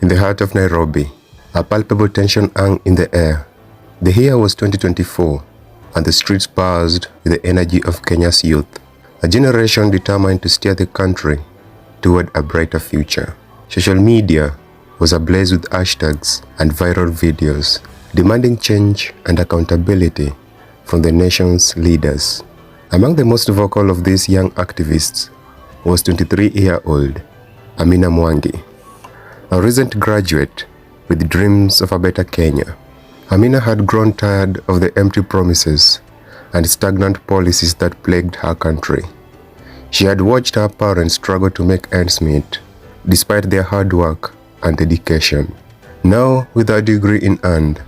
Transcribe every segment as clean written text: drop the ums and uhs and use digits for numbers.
In the heart of Nairobi, a palpable tension hung in the air. The year was 2024, and the streets buzzed with the energy of Kenya's youth, a generation determined to steer the country toward a brighter future. Social media was ablaze with hashtags and viral videos, demanding change and accountability from the nation's leaders. Among the most vocal of these young activists was 23-year-old Amina Mwangi, a recent graduate with dreams of a better Kenya. Amina had grown tired of the empty promises and stagnant policies that plagued her country. She had watched her parents struggle to make ends meet, despite their hard work and dedication. Now, with her degree in hand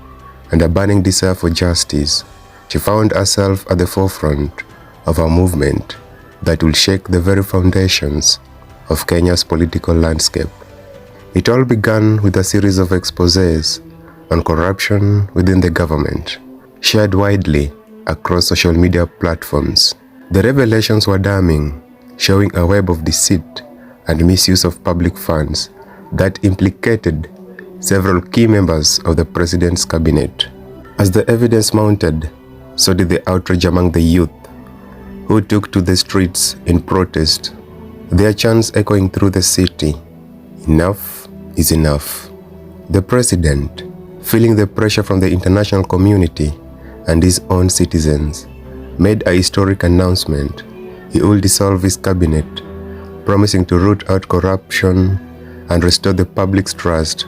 and a burning desire for justice, she found herself at the forefront of a movement that will shake the very foundations of Kenya's political landscape. It all began with a series of exposés on corruption within the government, shared widely across social media platforms. The revelations were damning, showing a web of deceit and misuse of public funds that implicated several key members of the president's cabinet. As the evidence mounted, so did the outrage among the youth, who took to the streets in protest, their chants echoing through the city. Enough is enough. The president, feeling the pressure from the international community and his own citizens, made a historic announcement. He would dissolve his cabinet, promising to root out corruption and restore the public's trust.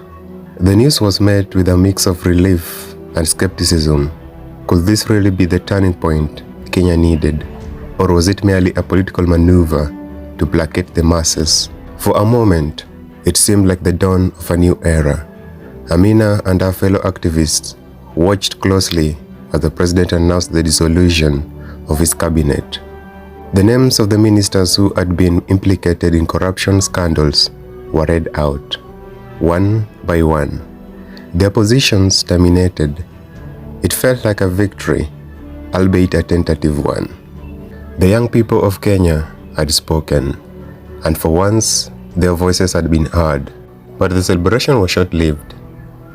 The news was met with a mix of relief and skepticism. Could this really be the turning point Kenya needed? Or was it merely a political maneuver to placate the masses? For a moment, it seemed like the dawn of a new era. Amina and her fellow activists watched closely as the president announced the dissolution of his cabinet. The names of the ministers who had been implicated in corruption scandals were read out, one by one. Their positions terminated. It felt like a victory, albeit a tentative one. The young people of Kenya had spoken, and for once, their voices had been heard. But the celebration was short-lived.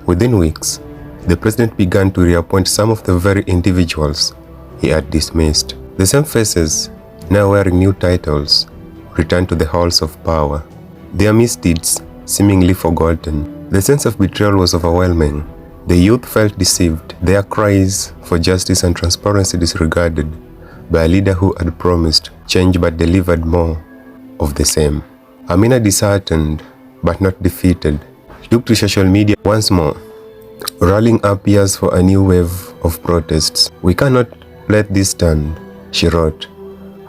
Within weeks, the president began to reappoint some of the very individuals he had dismissed. The same faces, now wearing new titles, returned to the halls of power, their misdeeds seemingly forgotten. The sense of betrayal was overwhelming. The youth felt deceived, their cries for justice and transparency disregarded by a leader who had promised change but delivered more of the same. Amina, disheartened but not defeated, took to social media once more, rallying her peers for a new wave of protests. "We cannot let this stand," she wrote,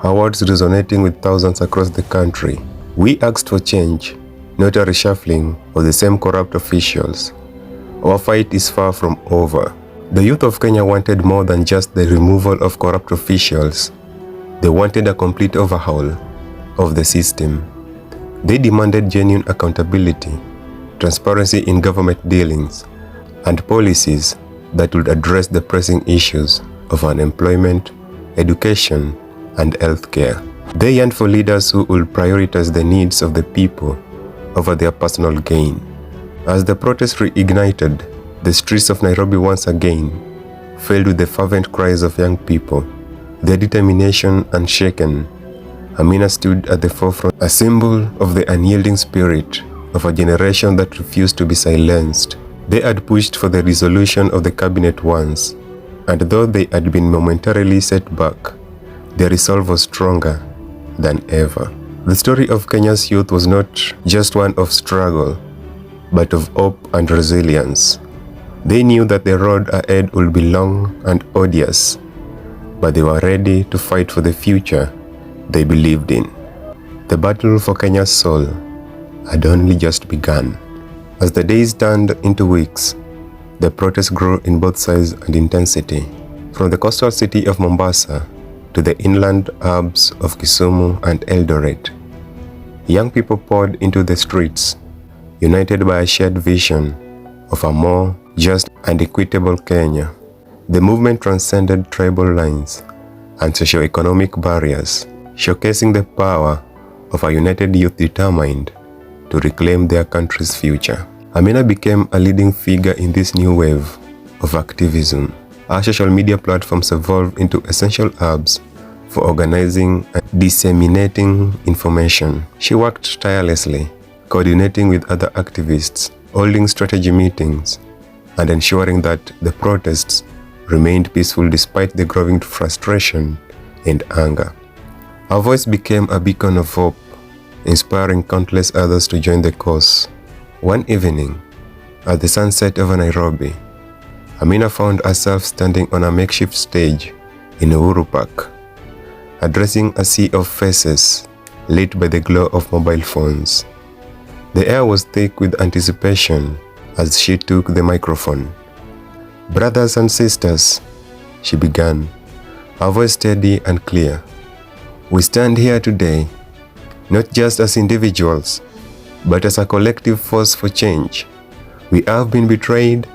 her words resonating with thousands across the country. "We asked for change, not a reshuffling of the same corrupt officials. Our fight is far from over." The youth of Kenya wanted more than just the removal of corrupt officials. They wanted a complete overhaul of the system. They demanded genuine accountability, transparency in government dealings, and policies that would address the pressing issues of unemployment, education, and healthcare. They yearned for leaders who would prioritize the needs of the people over their personal gain. As the protests reignited, the streets of Nairobi once again filled with the fervent cries of young people, their determination unshaken. Amina stood at the forefront, a symbol of the unyielding spirit of a generation that refused to be silenced. They had pushed for the dissolution of the cabinet once, and though they had been momentarily set back, their resolve was stronger than ever. The story of Kenya's youth was not just one of struggle, but of hope and resilience. They knew that the road ahead would be long and odious, but they were ready to fight for the future they believed in. The battle for Kenya's soul had only just begun. As the days turned into weeks, the protests grew in both size and intensity. From the coastal city of Mombasa to the inland hubs of Kisumu and Eldoret, young people poured into the streets, united by a shared vision of a more just and equitable Kenya. The movement transcended tribal lines and socio-economic barriers, showcasing the power of a united youth determined to reclaim their country's future. Amina became a leading figure in this new wave of activism. Our social media platforms evolved into essential hubs for organizing and disseminating information. She worked tirelessly, coordinating with other activists, holding strategy meetings, and ensuring that the protests remained peaceful despite the growing frustration and anger. Her voice became a beacon of hope, inspiring countless others to join the cause. One evening, at the sunset over Nairobi, Amina found herself standing on a makeshift stage in Uhuru Park, addressing a sea of faces lit by the glow of mobile phones. The air was thick with anticipation as she took the microphone. "Brothers and sisters," she began, her voice steady and clear. "We stand here today, not just as individuals, but as a collective force for change. We have been betrayed,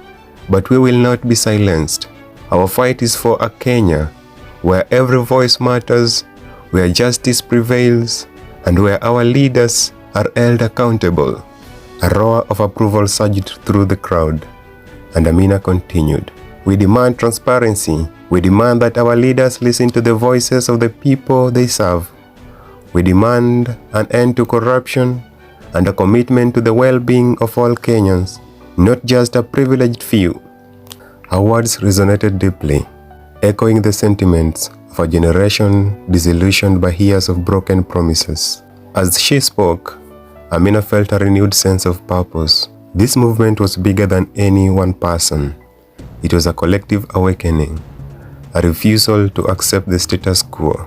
but we will not be silenced. Our fight is for a Kenya where every voice matters, where justice prevails, and where our leaders are held accountable." A roar of approval surged through the crowd, and Amina continued, "We demand transparency. We demand that our leaders listen to the voices of the people they serve. We demand an end to corruption and a commitment to the well-being of all Kenyans, not just a privileged few." Her words resonated deeply, echoing the sentiments of a generation disillusioned by years of broken promises. As she spoke, Amina felt a renewed sense of purpose. This movement was bigger than any one person. It was a collective awakening, a refusal to accept the status quo.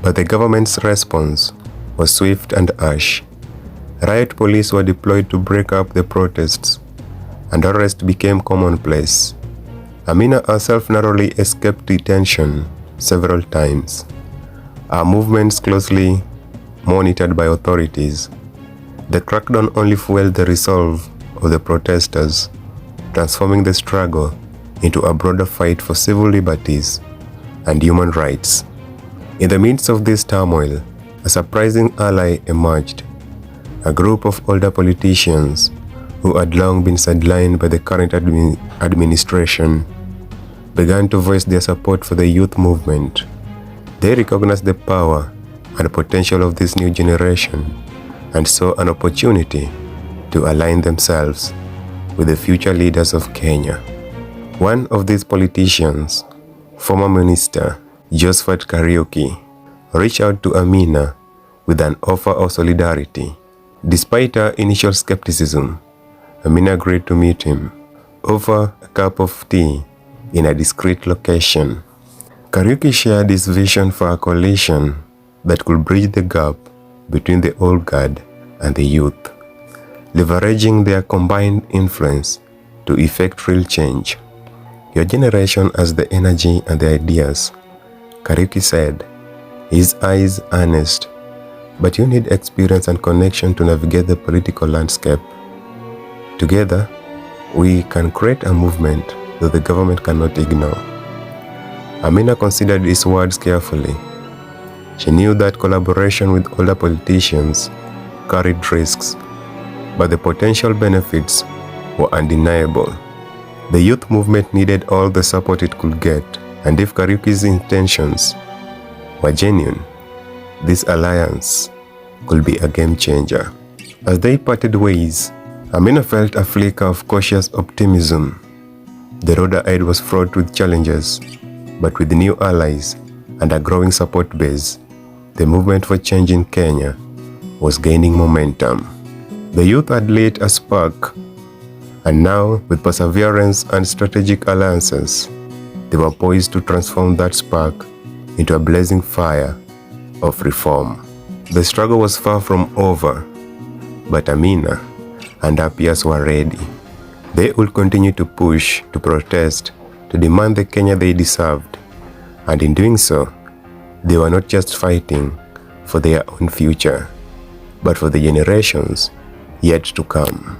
But the government's response was swift and harsh. Riot police were deployed to break up the protests, and arrest became commonplace. Amina herself narrowly escaped detention several times. Her movements closely monitored by authorities. The crackdown only fueled the resolve of the protesters, transforming the struggle into a broader fight for civil liberties and human rights. In the midst of this turmoil, a surprising ally emerged, a group of older politicians who had long been sidelined by the current administration began to voice their support for the youth movement. They recognized the power and potential of this new generation and saw an opportunity to align themselves with the future leaders of Kenya. One of these politicians, former Minister Josephat Kariuki, reached out to Amina with an offer of solidarity. Despite her initial skepticism, Amina agreed to meet him over a cup of tea in a discreet location. Kariuki shared his vision for a coalition that could bridge the gap between the old guard and the youth, leveraging their combined influence to effect real change. "Your generation has the energy and the ideas," Kariuki said, his eyes earnest, "but you need experience and connection to navigate the political landscape. Together, we can create a movement that the government cannot ignore." Amina considered his words carefully. She knew that collaboration with older politicians carried risks, but the potential benefits were undeniable. The youth movement needed all the support it could get, and if Kariuki's intentions were genuine, this alliance could be a game changer. As they parted ways, Amina felt a flicker of cautious optimism. The road ahead was fraught with challenges, but with new allies and a growing support base, the movement for change in Kenya was gaining momentum. The youth had lit a spark, and now, with perseverance and strategic alliances, they were poised to transform that spark into a blazing fire of reform. The struggle was far from over, but Amina and her peers were ready. They would continue to push, to protest, to demand the Kenya they deserved, and in doing so, they were not just fighting for their own future, but for the generations yet to come.